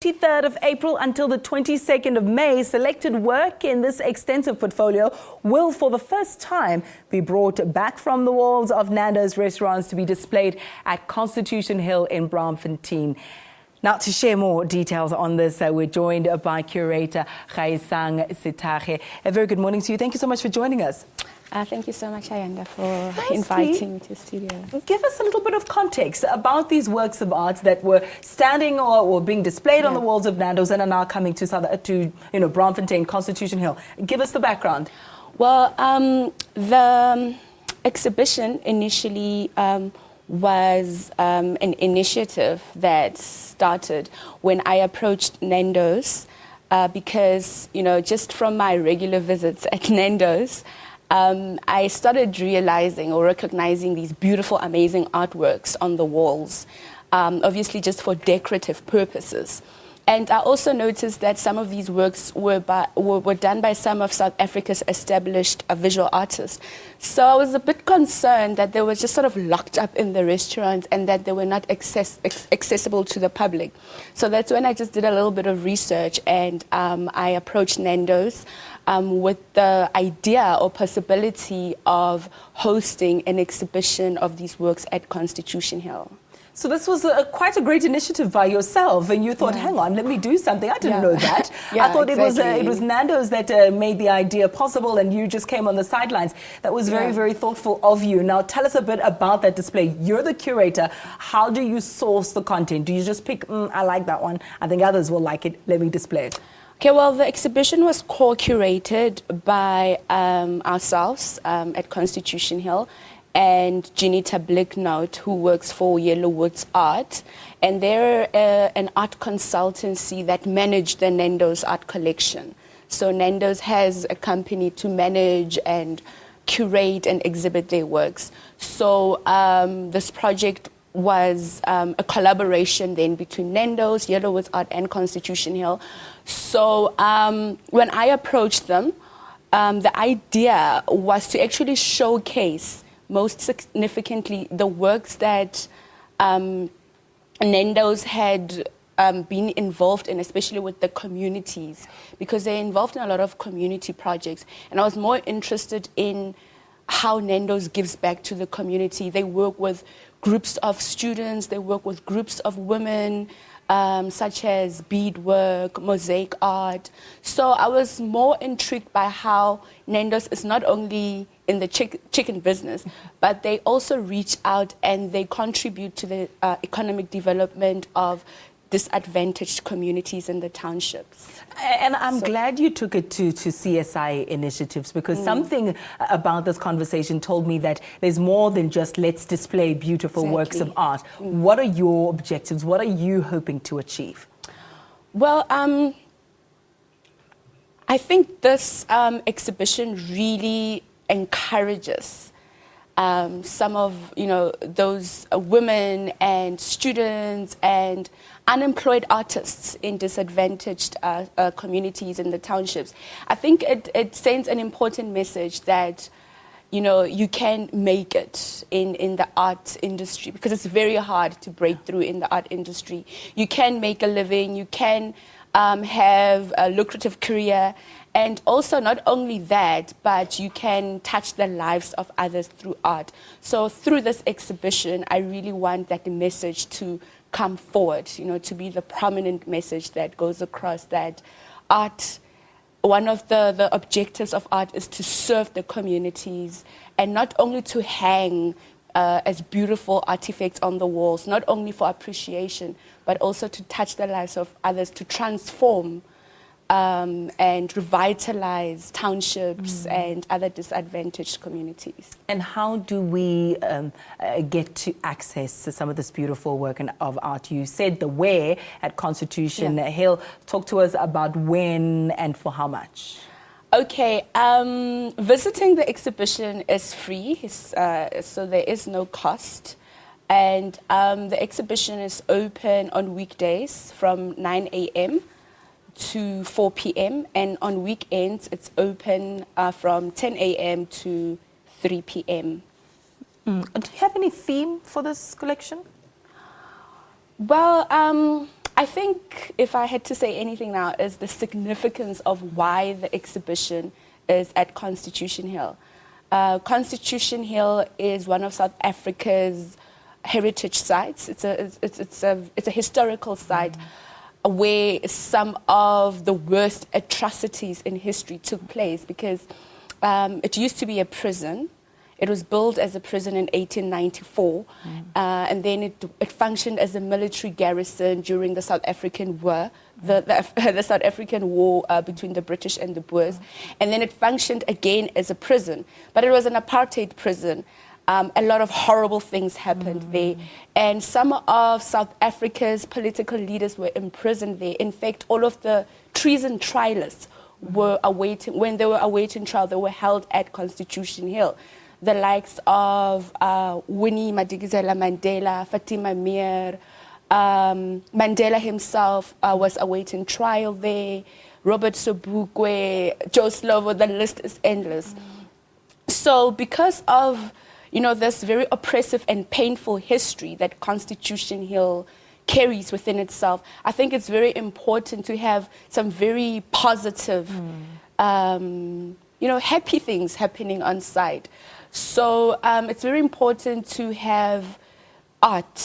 23rd of April until the 22nd of May, selected work in this extensive portfolio will for the first time be brought back from the walls of Nandos restaurants to be displayed at Constitutional Hill in Braamfontein. Now, to share more details on this, we're joined by curator Gaisang Sathekge. A very good morning to you. Thank you so much for joining us. Thank you so much, Ayanda, for inviting me to the studio. Give us a little bit of context about these works of art that were standing or being displayed on the walls of Nandos and are now coming to Braamfontein, Constitutional Hill. Give us the background. Well, the exhibition initially was an initiative that started when I approached Nandos because, just from my regular visits at Nandos, I started realizing or recognizing these beautiful, amazing artworks on the walls, obviously just for decorative purposes. And I also noticed that some of these works were done by some of South Africa's established visual artists. So I was a bit concerned that they were just sort of locked up in the restaurants and that they were not accessible to the public. So that's when I just did a little bit of research and I approached Nandos with the idea or possibility of hosting an exhibition of these works at Constitution Hill. So this was quite a great initiative by yourself, and you thought, hang on, let me do something. I didn't know that. I thought it was Nandos that made the idea possible, and you just came on the sidelines. That was very, very thoughtful of you. Now, tell us a bit about that display. You're the curator. How do you source the content? Do you just pick, I like that one, I think others will like it, let me display it? Okay, well, the exhibition was co-curated by ourselves at Constitution Hill and Janita Blicknout, who works for Yellowwood's Art. And they're an art consultancy that managed the Nandos art collection. So Nandos has a company to manage and curate and exhibit their works. So this project was a collaboration then between Nandos, Yellowwood's Art and Constitution Hill. So when I approached them, the idea was to actually showcase most significantly the works that Nandos had been involved in, especially with the communities, because they're involved in a lot of community projects. And I was more interested in how Nandos gives back to the community. They work with groups of students, they work with groups of women, such as beadwork, mosaic art. So I was more intrigued by how Nandos is not only in the chicken business, but they also reach out and they contribute to the economic development of disadvantaged communities in the townships. And I'm glad you took it to CSI initiatives, because something about this conversation told me that there's more than just let's display beautiful works of art. What are your objectives? What are you hoping to achieve? Well, I think this exhibition really encourages some of those women and students and unemployed artists in disadvantaged communities in the townships. I think it sends an important message that you can make it in the art industry, because it's very hard to break through in the art industry. You can make a living, you can have a lucrative career, and also not only that, but you can touch the lives of others through art. So through this exhibition, I really want that message to come forward, to be the prominent message that goes across that art, one of the objectives of art is to serve the communities and not only to hang as beautiful artifacts on the walls, not only for appreciation, but also to touch the lives of others, to transform and revitalize townships and other disadvantaged communities. And how do we get to access some of this beautiful work of art? You said the where at Constitution Hill. Talk to us about when and for how much. Okay, visiting the exhibition is free, so there is no cost. And the exhibition is open on weekdays from 9 a.m. to 4 p.m. and on weekends it's open from 10 a.m. to 3 p.m. Do you have any theme for this collection? Well, I think if I had to say anything now is the significance of why the exhibition is at Constitution Hill. Constitution Hill is one of South Africa's heritage sites. It's a historical site where some of the worst atrocities in history took place, because it used to be a prison. It was built as a prison in 1894, and then it functioned as a military garrison during the South African War, the South African War between the British and the Boers, and then it functioned again as a prison, but it was an apartheid prison. A lot of horrible things happened there, and some of South Africa's political leaders were imprisoned there. In fact, all of the treason trialists were when they were awaiting trial, they were held at Constitution Hill. The likes of Winnie Madikizela Mandela, Fatima Meer, Mandela himself was awaiting trial there, Robert Sobukwe, Joe Slovo, the list is endless. So because of this very oppressive and painful history that Constitution Hill carries within itself, I think it's very important to have some very positive, happy things happening on site. So it's very important to have art,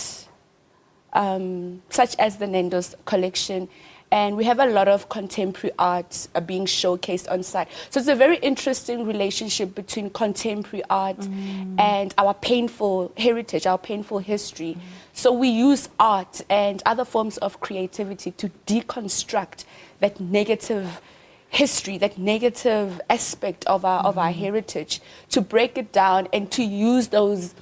such as the Nandos collection, and we have a lot of contemporary art being showcased on site. So it's a very interesting relationship between contemporary art and our painful heritage, our painful history. So we use art and other forms of creativity to deconstruct that negative history, that negative aspect of our heritage, to break it down and to use those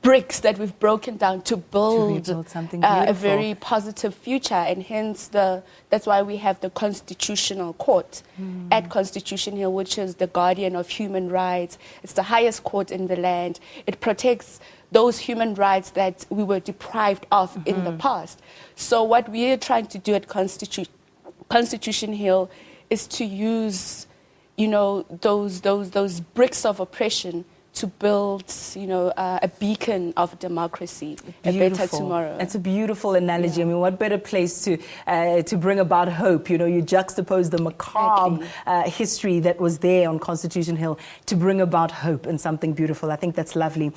bricks that we've broken down to build something a very positive future. And hence that's why we have the Constitutional Court at Constitution Hill, which is the guardian of human rights. It's the highest court in the land. It protects those human rights that we were deprived of in the past. So what we are trying to do at Constitution Hill is to use, those bricks of oppression to build, a beacon of democracy, a better tomorrow. That's a beautiful analogy. I mean, what better place to bring about hope? You juxtapose the macabre history that was there on Constitution Hill to bring about hope and something beautiful. I think that's lovely.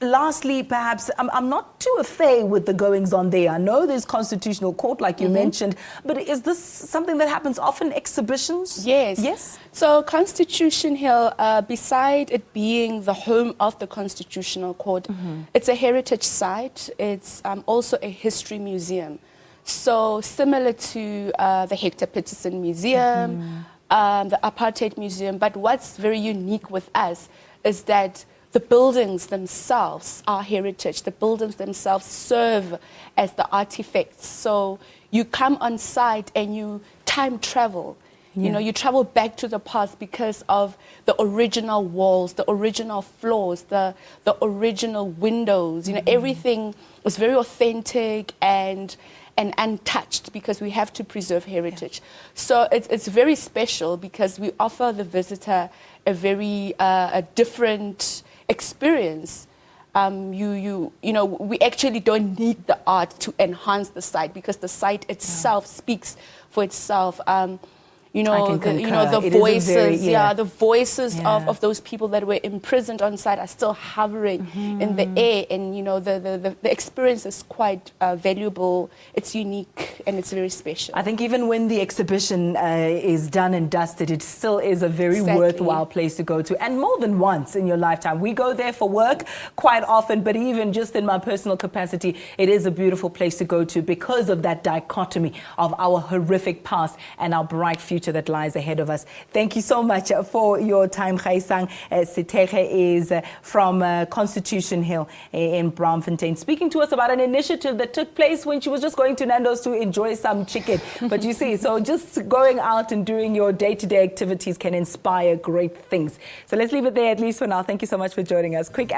Lastly, perhaps, I'm not too afraid with the goings-on there. I know there's Constitutional Court, like you mentioned, but is this something that happens often, exhibitions? Yes. Yes? So Constitution Hill, beside it being the home of the Constitutional Court, it's a heritage site. It's also a history museum. So similar to the Hector Peterson Museum, the Apartheid Museum, but what's very unique with us is that the buildings themselves are heritage. The buildings themselves serve as the artifacts. So you come on site and you time travel. You travel back to the past because of the original walls, the original floors, the original windows. Everything was very authentic and untouched because we have to preserve heritage. So it's very special because we offer the visitor a very a different experience. We actually don't need the art to enhance the site because the site itself speaks for itself. The voices, the voices of those people that were imprisoned on site are still hovering in the air, and the experience is quite valuable. It's unique and it's very special. I think even when the exhibition is done and dusted, it still is a very worthwhile place to go to, and more than once in your lifetime. We go there for work quite often, but even just in my personal capacity, it is a beautiful place to go to because of that dichotomy of our horrific past and our bright future that lies ahead of us. Thank you so much for your time. Gaisang Sathekge is from Constitution Hill in Braamfontein, speaking to us about an initiative that took place when she was just going to Nandos to enjoy some chicken. But you see, so just going out and doing your day-to-day activities can inspire great things. So let's leave it there, at least for now. Thank you so much for joining us. Quick